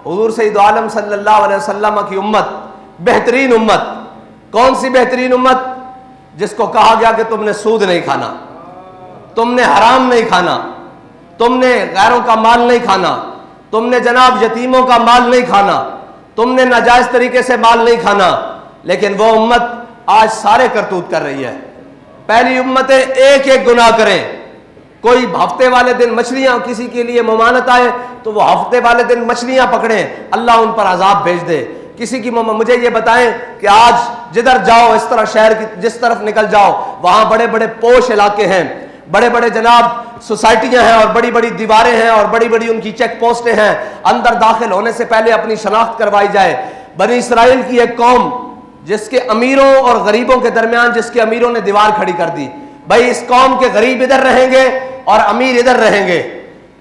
حضور سید عالم صلی اللہ علیہ وسلم کی امت بہترین امت. کون سی بہترین امت؟ جس کو کہا گیا کہ تم نے سود نہیں کھانا، تم نے حرام نہیں کھانا، تم نے غیروں کا مال نہیں کھانا، تم نے جناب یتیموں کا مال نہیں کھانا، تم نے ناجائز طریقے سے مال نہیں کھانا. لیکن وہ امت آج سارے کرتوت کر رہی ہے. پہلی امتیں ایک ایک گناہ کریں. کوئی ہفتے والے دن مچھلیاں کسی کے لیے ممانت آئے تو وہ ہفتے والے دن مچھلیاں پکڑیں، اللہ ان پر عذاب بھیج دے. کسی کی مجھے یہ بتائیں کہ آج جدھر جاؤ اس طرح شہر کی جس طرف نکل جاؤ وہاں بڑے بڑے پوش علاقے ہیں، بڑے بڑے جناب سوسائٹیاں ہیں اور بڑی بڑی دیواریں ہیں اور بڑی بڑی ان کی چیک پوسٹیں ہیں. اندر داخل ہونے سے پہلے اپنی شناخت کروائی جائے. بنی اسرائیل کی ایک قوم جس کے امیروں اور غریبوں کے درمیان جس کے امیروں نے دیوار کھڑی کر دی. بھائی اس قوم کے غریب ادھر رہیں گے اور امیر ادھر رہیں گے.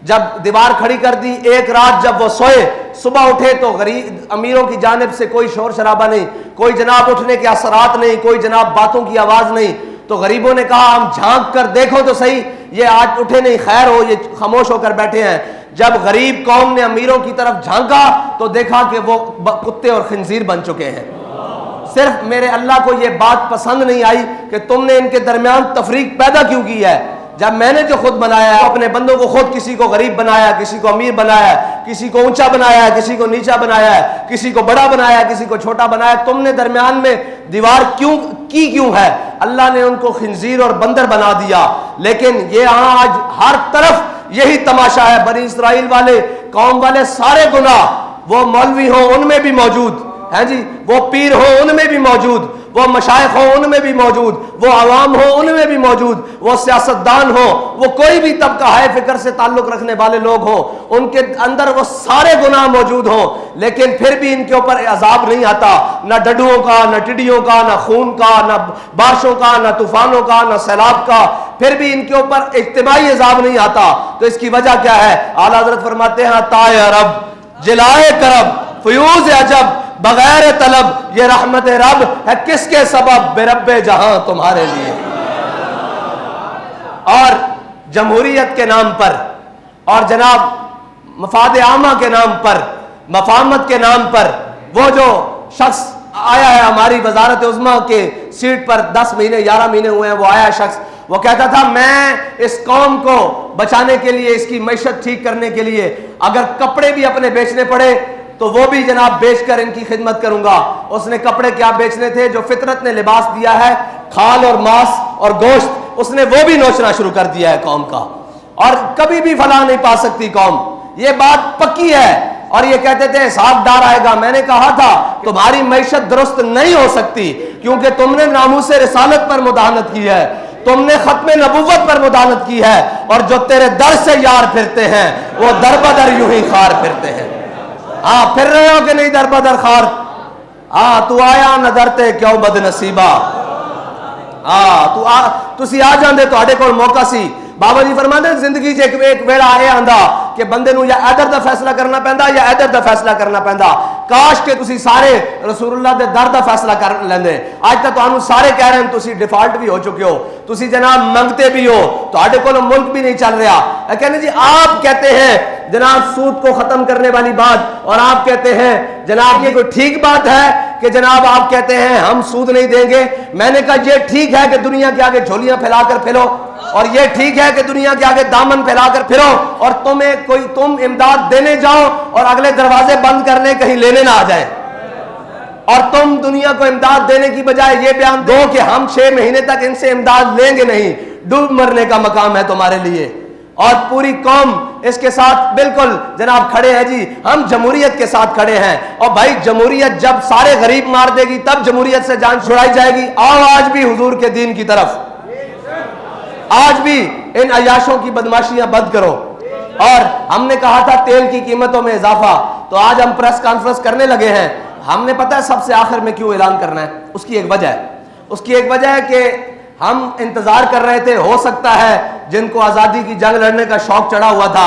جب دیوار کھڑی کر دی، ایک رات جب وہ سوئے، صبح اٹھے تو غریب امیروں کی جانب سے کوئی شور شرابہ نہیں، کوئی جناب اٹھنے کے اثرات نہیں، کوئی جناب باتوں کی آواز نہیں. تو غریبوں نے کہا ہم جھانک کر دیکھو تو صحیح، یہ آج اٹھے نہیں، خیر ہو یہ خاموش ہو کر بیٹھے ہیں. جب غریب قوم نے امیروں کی طرف جھانکا تو دیکھا کہ وہ کتے اور خنزیر بن چکے ہیں. صرف میرے اللہ کو یہ بات پسند نہیں آئی کہ تم نے ان کے درمیان تفریق پیدا کیوں کی ہے. جب میں نے جو خود بنایا ہے اپنے بندوں کو، خود کسی کو غریب بنایا ہے، کسی کو امیر بنایا ہے، کسی کو اونچا بنایا ہے، کسی کو نیچا بنایا ہے، کسی کو بڑا بنایا ہے، کسی کو چھوٹا بنایا ہے، تم نے درمیان میں دیوار کیوں ہے؟ اللہ نے ان کو خنزیر اور بندر بنا دیا. لیکن یہ آج ہر طرف یہی تماشا ہے. بنی اسرائیل والے قوم والے سارے گناہ، وہ مولوی ہوں ان میں بھی موجود ہیں جی، وہ پیر ہوں ان میں بھی موجود، وہ مشائخ ہوں ان میں بھی موجود، وہ عوام ہوں ان میں بھی موجود، وہ سیاستدان ہوں، وہ کوئی بھی طبقہ ہے فکر سے تعلق رکھنے والے لوگ ہوں، ان کے اندر وہ سارے گناہ موجود ہوں. لیکن پھر بھی ان کے اوپر عذاب نہیں آتا، نہ ڈڈوؤں کا، نہ ٹڈیوں کا، نہ خون کا، نہ بارشوں کا، نہ طوفانوں کا، نہ سیلاب کا. پھر بھی ان کے اوپر اجتماعی عذاب نہیں آتا. تو اس کی وجہ کیا ہے؟ اعلیٰ حضرت فرماتے ہیں عطائے عرب، جلائے کرب، فیوز عجب، بغیر طلب یہ رحمت رب ہے کس کے سبب؟ بے رب جہاں تمہارے لیے. اور جمہوریت کے نام پر اور جناب مفاد عامہ کے نام پر، مفاہمت کے نام پر، وہ جو شخص آیا ہے ہماری وزارت عظمیٰ کے سیٹ پر 10 مہینے 11 مہینے ہوئے ہیں، وہ آیا شخص، وہ کہتا تھا میں اس قوم کو بچانے کے لیے، اس کی معیشت ٹھیک کرنے کے لیے اگر کپڑے بھی اپنے بیچنے پڑے تو وہ بھی جناب بیچ کر ان کی خدمت کروں گا. اس نے کپڑے کیا بیچنے تھے؟ جو فطرت نے لباس دیا ہے، کھال اور ماس اور گوشت، اس نے وہ بھی نوچنا شروع کر دیا ہے قوم کا. اور کبھی بھی فلاح نہیں پا سکتی قوم، یہ بات پکی ہے. اور یہ کہتے تھے حساب ڈار آئے گا. میں نے کہا تھا تمہاری معیشت درست نہیں ہو سکتی کیونکہ تم نے ناموس رسالت پر مداہنت کی ہے، تم نے ختم نبوت پر مداہنت کی ہے، اور جو تیرے در سے یار پھرتے ہیں وہ در بدر یوں ہی خار پھرتے ہیں. ہاں پھر رہے ہو کہ نہیں در بدر خار؟ ہاں تو آیا نظرتے کیوں بد نصیبہ. ہاں تسی آ جاندے تواڈے کول موقع سی. بابا جی فرماتے ہیں زندگی چ ایک ویڑا اے آندا کہ بندے نو یا ادھر دا فیصلہ کرنا پیندا یا ادھر دا فیصلہ کرنا پیندا. کاش کہ تسی سارے رسول اللہ دے در دا فیصلہ کر لیندے. اج تک تانوں سارے کہہ رہے ہیں تسی ڈیفالٹ بھی ہو چکے ہو، تسی جناب منگتے بھی ہو، تواڈے کول ملک بھی نہیں چل رہا. کہنے جی آپ کہتے ہیں جناب سود کو ختم کرنے والی بات، اور آپ کہتے ہیں جناب یہ کوئی ٹھیک بات ہے کہ جناب آپ کہتے ہیں ہم سود نہیں دیں گے. میں نے کہا یہ ٹھیک ہے کہ دنیا کے آگے جھولیاں پھیلا کر پھرو، اور یہ ٹھیک ہے کہ دنیا کے آگے دامن پھیلا کر پھرو، اور تم امداد دینے جاؤ اور اگلے دروازے بند کرنے کہیں لینے نہ آ جائیں، اور تم دنیا کو امداد دینے کی بجائے یہ بیان دو کہ ہم 6 مہینے تک ان سے امداد لیں گے نہیں. ڈوب مرنے کا مقام ہے تمہارے لیے. اور پوری قوم اس کے ساتھ بالکل جناب کھڑے ہیں جی، ہم جمہوریت کے ساتھ کھڑے ہیں. اور بھائی جمہوریت جب سارے غریب مار دے گی تب جمہوریت سے جان چھڑائی جائے گی. آؤ آج بھی حضور کے دین کی طرف، آج بھی ان عیاشوں کی بدماشیاں بند کرو. اور ہم نے کہا تھا تیل کی قیمتوں میں اضافہ، تو آج ہم پریس کانفرنس کرنے لگے ہیں. ہم نے پتہ ہے سب سے آخر میں کیوں اعلان کرنا ہے؟ اس کی ایک وجہ ہے. اس کی ایک وجہ ہے کہ ہم انتظار کر رہے تھے، ہو سکتا ہے جن کو آزادی کی جنگ لڑنے کا شوق چڑھا ہوا تھا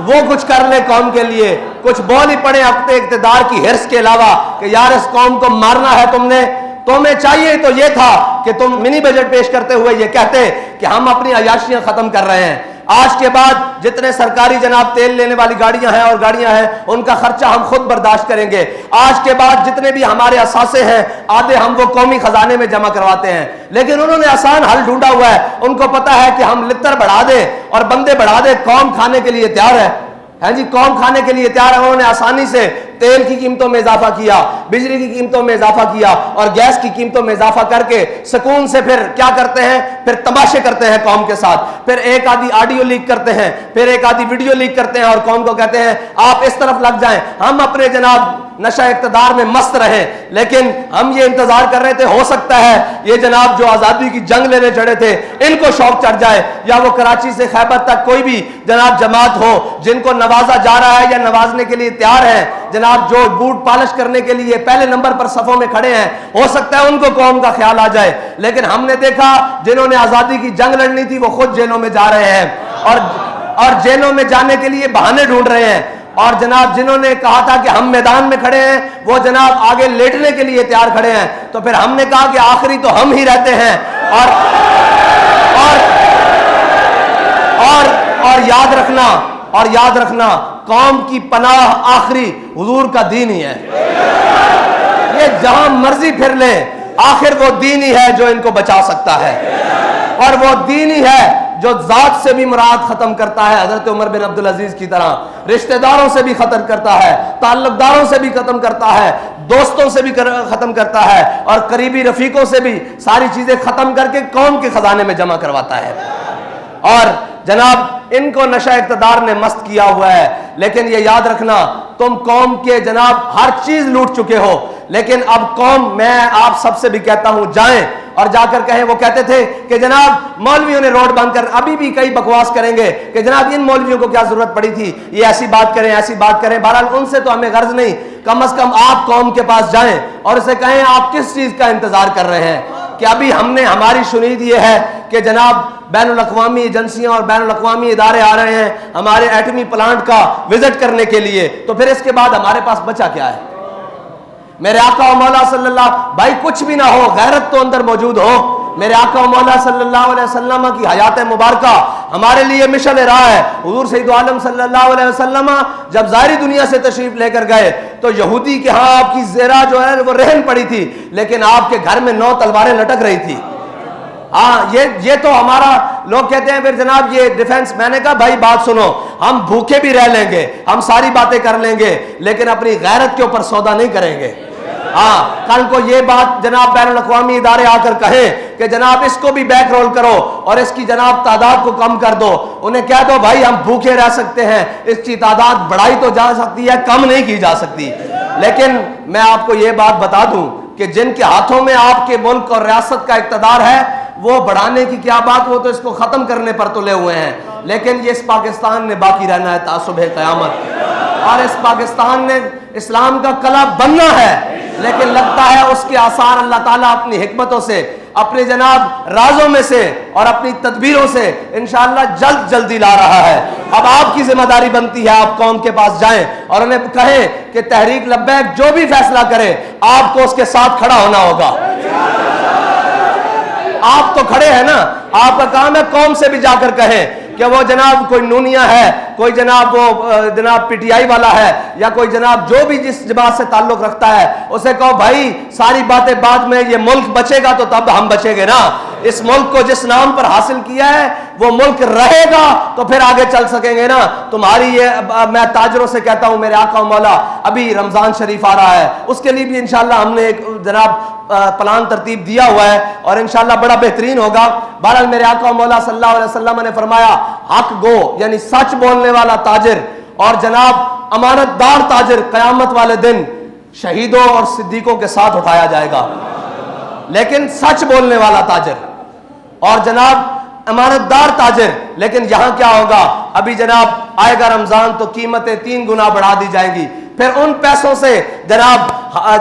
وہ کچھ کر لے قوم کے لیے، کچھ بول ہی پڑے اپنے اقتدار کی حرص کے علاوہ کہ یار اس قوم کو مارنا ہے تم نے. تمہیں چاہیے تو یہ تھا کہ تم منی بجٹ پیش کرتے ہوئے یہ کہتے کہ ہم اپنی عیاشیاں ختم کر رہے ہیں. آج کے بعد جتنے سرکاری جناب تیل لینے والی گاڑیاں ہیں اور گاڑیاں ہیں ان کا خرچہ ہم خود برداشت کریں گے. آج کے بعد جتنے بھی ہمارے اثاثے ہیں آدھے ہم وہ قومی خزانے میں جمع کرواتے ہیں. لیکن انہوں نے آسان حل ڈھونڈا ہوا ہے. ان کو پتا ہے کہ ہم لتر بڑھا دیں اور بندے بڑھا دیں, قوم کھانے کے لیے تیار ہے. ہاں جی, قوم کھانے کے لیے تیار ہے. انہوں نے آسانی سے تیل کی قیمتوں میں اضافہ کیا, بجلی کی قیمتوں میں اضافہ کیا اور گیس کی قیمتوں میں اضافہ کر کے سکون سے پھر کیا کرتے ہیں, پھر تماشے کرتے ہیں قوم کے ساتھ. پھر ایک آدھی آڈیو لیک کرتے ہیں, پھر ایک آدھی ویڈیو لیک کرتے ہیں اور قوم کو کہتے ہیں آپ اس طرف لگ جائیں. ہم اپنے جناب نشہ اقتدار میں مست رہیں, لیکن ہم یہ انتظار کر رہے تھے ہو سکتا ہے یہ جناب جو آزادی کی جنگ لینے چڑھے تھے ان کو شوق چڑھ جائے, یا وہ کراچی سے خیبر تک کوئی بھی جناب جماعت ہو جن کو نوازا جا رہا ہے یا نوازنے کے لیے تیار ہے جناب, جو بوٹ پالش کرنے کے لیے پہلے نمبر پر صفوں میں کھڑے ہیں, ہو سکتا ہے ان کو قوم کا خیال آ جائے. لیکن ہم نے دیکھا جنہوں نے آزادی کی جنگ لڑنی تھی وہ خود جیلوں میں جا رہے ہیں اور جیلوں میں جانے کے لیے بہانے ڈھونڈ رہے ہیں. اور جناب جنہوں نے کہا تھا کہ ہم میدان میں کھڑے ہیں وہ جناب آگے لیٹنے کے لیے تیار کھڑے ہیں. تو پھر ہم نے کہا کہ آخری تو ہم ہی رہتے ہیں. اور یاد رکھنا قوم کی پناہ آخری حضور کا دین ہی ہے. یہ جہاں مرضی پھر لیں آخر وہ دین ہی ہے جو ان کو بچا سکتا ہے, اور وہ دین ہی ہے جو ذات سے بھی مراد ختم کرتا ہے حضرت عمر بن عبدالعزیز کی طرح, رشتہ داروں سے بھی ختم کرتا ہے, تعلق داروں سے بھی ختم کرتا ہے, دوستوں سے بھی ختم کرتا ہے, اور قریبی رفیقوں سے بھی ساری چیزیں ختم کر کے قوم کے خزانے میں جمع کرواتا ہے. اور جناب ان کو نشہ اقتدار نے مست کیا ہوا ہے. لیکن یہ یاد رکھنا تم قوم کے جناب ہر چیز لوٹ چکے ہو, لیکن اب قوم, میں آپ سب سے بھی کہتا ہوں جائیں اور جا کر کہیں. وہ کہتے تھے کہ جناب مولویوں نے روڈ بند کر, ابھی بھی کئی بکواس کریں گے کہ جناب ان مولویوں کو کیا ضرورت پڑی تھی, یہ ایسی بات کریں ایسی بات کریں. بہرحال ان سے تو ہمیں غرض نہیں, کم از کم آپ قوم کے پاس جائیں اور اسے کہیں آپ کس چیز کا انتظار کر رہے ہیں. کہ ابھی ہماری شنید یہ ہے کہ جناب بین الاقوامی ایجنسیاں اور بین الاقوامی ادارے آ رہے ہیں ہمارے ایٹمی پلانٹ کا وزٹ کرنے کے لیے, تو پھر اس کے بعد ہمارے پاس بچا کیا ہے؟ میرے آقا و مولا صلی اللہ, بھائی کچھ بھی نہ ہو غیرت تو اندر موجود ہو. میرے آقا و مولا صلی اللہ علیہ وسلم کی حیات مبارکہ ہمارے لیے مشعل راہ ہے. حضور سید عالم صلی اللہ علیہ وسلم جب ظاہری دنیا سے تشریف لے کر گئے تو یہودی کے ہاں آپ کی زیرہ جو ہے وہ رہن پڑی تھی, لیکن آپ کے گھر میں 9 تلواریں لٹک رہی تھی. ہاں یہ تو ہمارا, لوگ کہتے ہیں پھر جناب یہ ڈیفنس. میں نے کہا بھائی بات سنو, ہم بھوکے بھی رہ لیں گے, ہم ساری باتیں کر لیں گے, لیکن اپنی غیرت کے اوپر سودا نہیں کریں گے. ہاں کل کو یہ بات جناب بین الاقوامی ادارے آ کر کہیں کہ جناب اس کو بھی بیک رول کرو اور اس کی جناب تعداد کو کم کر دو, انہیں کہہ دو بھائی ہم بھوکے رہ سکتے ہیں, اس کی تعداد بڑھائی تو جا سکتی ہے, کم نہیں کی جا سکتی. لیکن میں آپ کو یہ بات بتا دوں کہ جن کے ہاتھوں میں آپ کے ملک اور ریاست کا اقتدار ہے وہ بڑھانے کی کیا بات, وہ تو اس کو ختم کرنے پر تلے ہوئے ہیں. لیکن یہ اس پاکستان نے باقی رہنا ہے تا صبح قیامت, اور اس پاکستان نے اسلام کا قلعہ بننا ہے. لیکن لگتا ہے اس کے آثار اللہ تعالیٰ اپنی حکمتوں سے, اپنے جناب رازوں میں سے اور اپنی تدبیروں سے انشاءاللہ جلدی لا رہا ہے. اب آپ کی ذمہ داری بنتی ہے آپ قوم کے پاس جائیں اور انہیں کہیں کہ تحریک لبیک جو بھی فیصلہ کرے آپ کو اس کے ساتھ کھڑا ہونا ہوگا. آپ تو کھڑے ہیں نا, آپ کا کام ہے قوم سے بھی جا کر کہیں کہ وہ جناب کوئی نونیا ہے, کوئی جناب وہ جناب پی ٹی آئی والا ہے, یا کوئی جناب جو بھی جس جماعت سے تعلق رکھتا ہے, اسے کہو بھائی ساری باتیں بعد میں, یہ ملک بچے گا تو تب ہم بچیں گے نا. اس ملک کو جس نام پر حاصل کیا ہے وہ ملک رہے گا تو پھر آگے چل سکیں گے نا. تمہاری یہ, میں تاجروں سے کہتا ہوں میرے آقا و مولا ابھی رمضان شریف آ رہا ہے, اس کے لیے بھی انشاءاللہ ہم نے ایک جناب پلان ترتیب دیا ہوا ہے اور انشاءاللہ بڑا بہترین ہوگا. بہرحال میرے آقا و مولا صلی اللہ علیہ وسلم نے فرمایا حق گو یعنی سچ بولنے والا تاجر اور جناب امانت دار تاجر قیامت والے دن شہیدوں اور صدیقوں کے ساتھ اٹھایا جائے گا. لیکن سچ بولنے والا تاجر اور جناب امانت دار تاجر, لیکن یہاں کیا ہوگا, ابھی جناب آئے گا رمضان تو قیمتیں 3 گنا بڑھا دی جائیں گی. پھر ان پیسوں سے جناب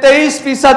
23%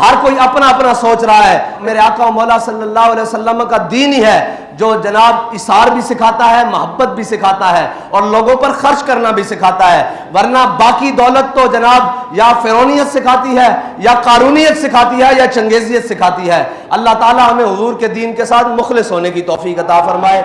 ہر کوئی اپنا اپنا سوچ رہا ہے. میرے آقا و مولا صلی اللہ علیہ وسلم کا دین ہی ہے جو جناب اثار بھی سکھاتا ہے, محبت بھی سکھاتا ہے, اور لوگوں پر خرچ کرنا بھی سکھاتا ہے. ورنہ باقی دولت تو جناب یا فرعونیت سکھاتی ہے, یا قارونیت سکھاتی ہے, یا چنگیزیت سکھاتی ہے. اللہ تعالی ہمیں حضور کے دین کے ساتھ مخلص ہونے کی توفیق عطا فرمائے.